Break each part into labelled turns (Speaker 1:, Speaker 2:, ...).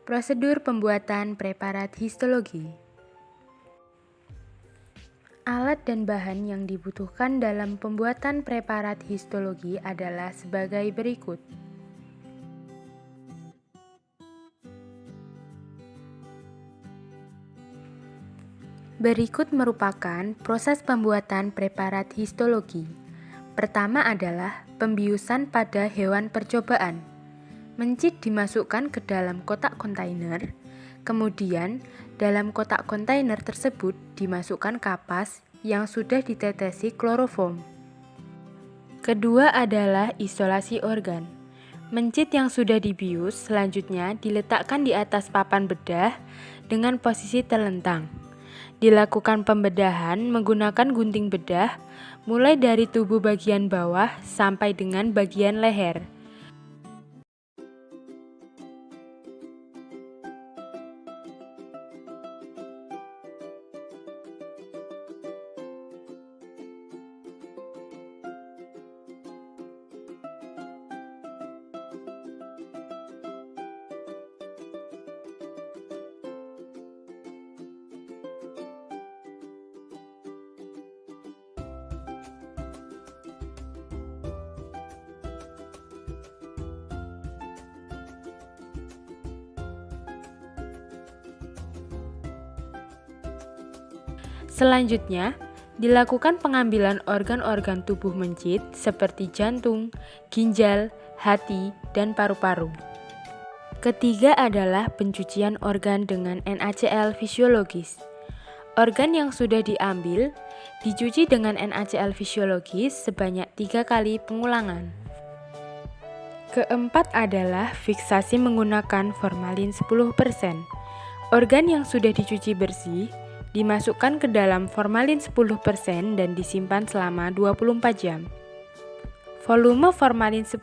Speaker 1: Prosedur pembuatan preparat histologi. Alat dan bahan yang dibutuhkan dalam pembuatan preparat histologi adalah sebagai berikut. Berikut merupakan proses pembuatan preparat histologi. Pertama adalah pembiusan pada hewan percobaan. Mencit dimasukkan ke dalam kotak kontainer, kemudian dalam kotak kontainer tersebut dimasukkan kapas yang sudah ditetesi kloroform. Kedua adalah isolasi organ. Mencit yang sudah dibius selanjutnya diletakkan di atas papan bedah dengan posisi terlentang. Dilakukan pembedahan menggunakan gunting bedah mulai dari tubuh bagian bawah sampai dengan bagian leher. Selanjutnya, dilakukan pengambilan organ-organ tubuh mencit seperti jantung, ginjal, hati, dan paru-paru. Ketiga adalah pencucian organ dengan NaCl fisiologis. Organ yang sudah diambil dicuci dengan NaCl fisiologis sebanyak 3 kali pengulangan. Keempat adalah fiksasi menggunakan formalin 10%. Organ yang sudah dicuci bersih dimasukkan ke dalam formalin 10% dan disimpan selama 24 jam. Volume formalin 10%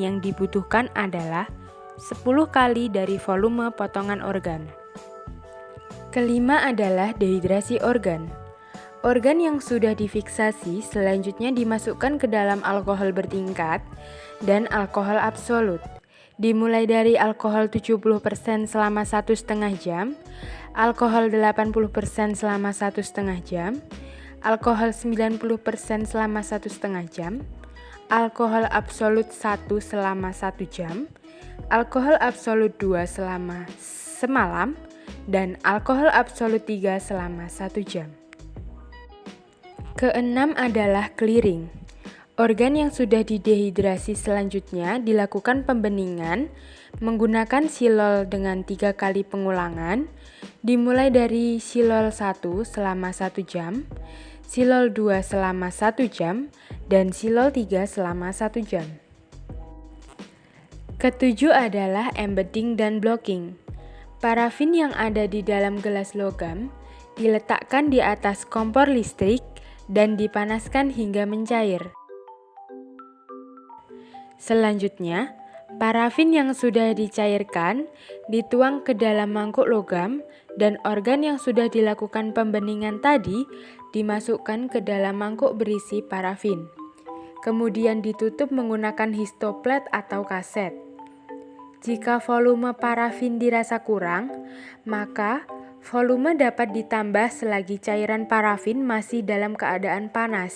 Speaker 1: yang dibutuhkan adalah 10 kali dari volume potongan organ. Kelima adalah dehidrasi organ. Organ yang sudah difiksasi selanjutnya dimasukkan ke dalam alkohol bertingkat dan alkohol absolut. Dimulai dari alkohol 70% selama 1,5 jam, alkohol 80% selama 1,5 jam, alkohol 90% selama 1,5 jam, alkohol absolut 1 selama 1 jam, alkohol absolut 2 selama semalam, dan alkohol absolut 3 selama 1 jam. Keenam adalah clearing. Organ yang sudah didehidrasi selanjutnya dilakukan pembeningan menggunakan silol dengan 3 kali pengulangan, dimulai dari silol 1 selama 1 jam, silol 2 selama 1 jam, dan silol 3 selama 1 jam. Ketujuh adalah embedding dan blocking. Parafin yang ada di dalam gelas logam diletakkan di atas kompor listrik dan dipanaskan hingga mencair. Selanjutnya, parafin yang sudah dicairkan dituang ke dalam mangkuk logam dan organ yang sudah dilakukan pembeningan tadi dimasukkan ke dalam mangkuk berisi parafin. Kemudian ditutup menggunakan histoplet atau kaset. Jika volume parafin dirasa kurang, maka volume dapat ditambah selagi cairan parafin masih dalam keadaan panas.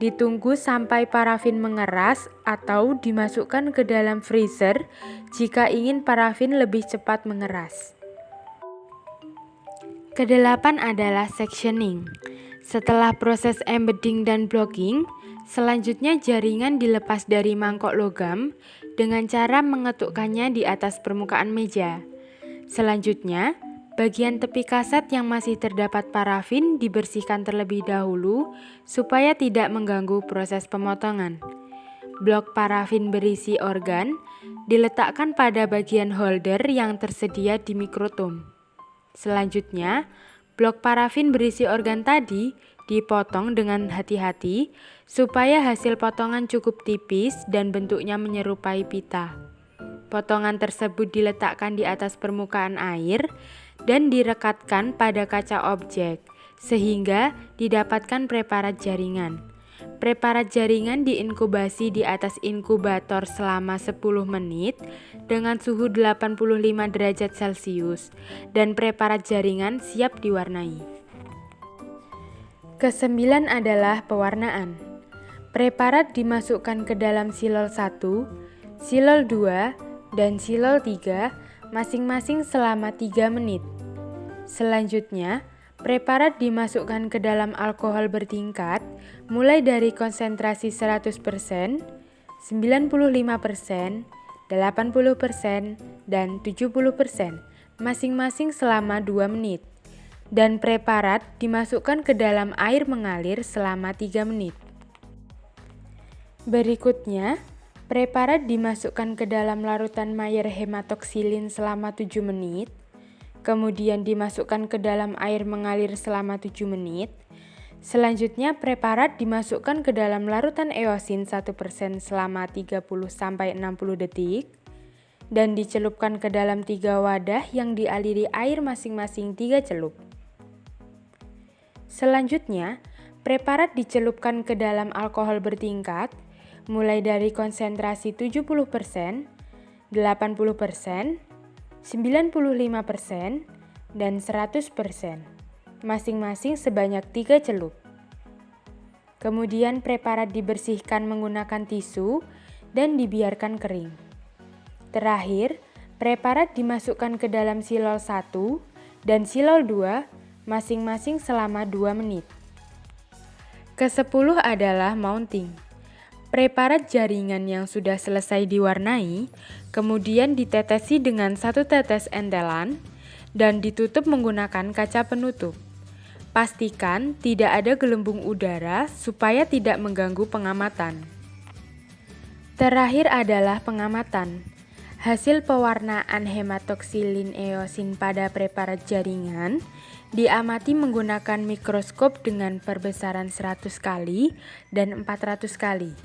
Speaker 1: Ditunggu sampai parafin mengeras atau dimasukkan ke dalam freezer jika ingin parafin lebih cepat mengeras. Kedelapan adalah sectioning. Setelah proses embedding dan blocking, selanjutnya jaringan dilepas dari mangkok logam dengan cara mengetukkannya di atas permukaan meja. Selanjutnya, bagian tepi kaset yang masih terdapat parafin dibersihkan terlebih dahulu supaya tidak mengganggu proses pemotongan. Blok parafin berisi organ diletakkan pada bagian holder yang tersedia di mikrotom. Selanjutnya, blok parafin berisi organ tadi dipotong dengan hati-hati supaya hasil potongan cukup tipis dan bentuknya menyerupai pita. Potongan tersebut diletakkan di atas permukaan air dan direkatkan pada kaca objek, sehingga didapatkan preparat jaringan. Preparat jaringan diinkubasi di atas inkubator selama 10 menit dengan suhu 85 derajat Celcius dan preparat jaringan siap diwarnai. Kesembilan adalah pewarnaan. Preparat dimasukkan ke dalam silol 1, silol 2, dan silol 3 masing-masing selama 3 menit. Selanjutnya, preparat dimasukkan ke dalam alkohol bertingkat mulai dari konsentrasi 100%, 95%, 80%, dan 70% masing-masing selama 2 menit. Dan preparat dimasukkan ke dalam air mengalir selama 3 menit. Berikutnya, preparat dimasukkan ke dalam larutan Mayer hematoksilin selama 7 menit, kemudian dimasukkan ke dalam air mengalir selama 7 menit. Selanjutnya, preparat dimasukkan ke dalam larutan eosin 1% selama 30-60 detik dan dicelupkan ke dalam 3 wadah yang dialiri air masing-masing 3 celup. Selanjutnya, preparat dicelupkan ke dalam alkohol bertingkat mulai dari konsentrasi 70%, 80%, 95%, dan 100%, masing-masing sebanyak 3 celup. Kemudian preparat dibersihkan menggunakan tisu dan dibiarkan kering. Terakhir, preparat dimasukkan ke dalam silol 1 dan silol 2 masing-masing selama 2 menit. Ke-10 adalah mounting. Preparat jaringan yang sudah selesai diwarnai, kemudian ditetesi dengan 1 tetes entelan dan ditutup menggunakan kaca penutup. Pastikan tidak ada gelembung udara supaya tidak mengganggu pengamatan. Terakhir adalah pengamatan. Hasil pewarnaan hematoksilin eosin pada preparat jaringan diamati menggunakan mikroskop dengan perbesaran 100 kali dan 400 kali.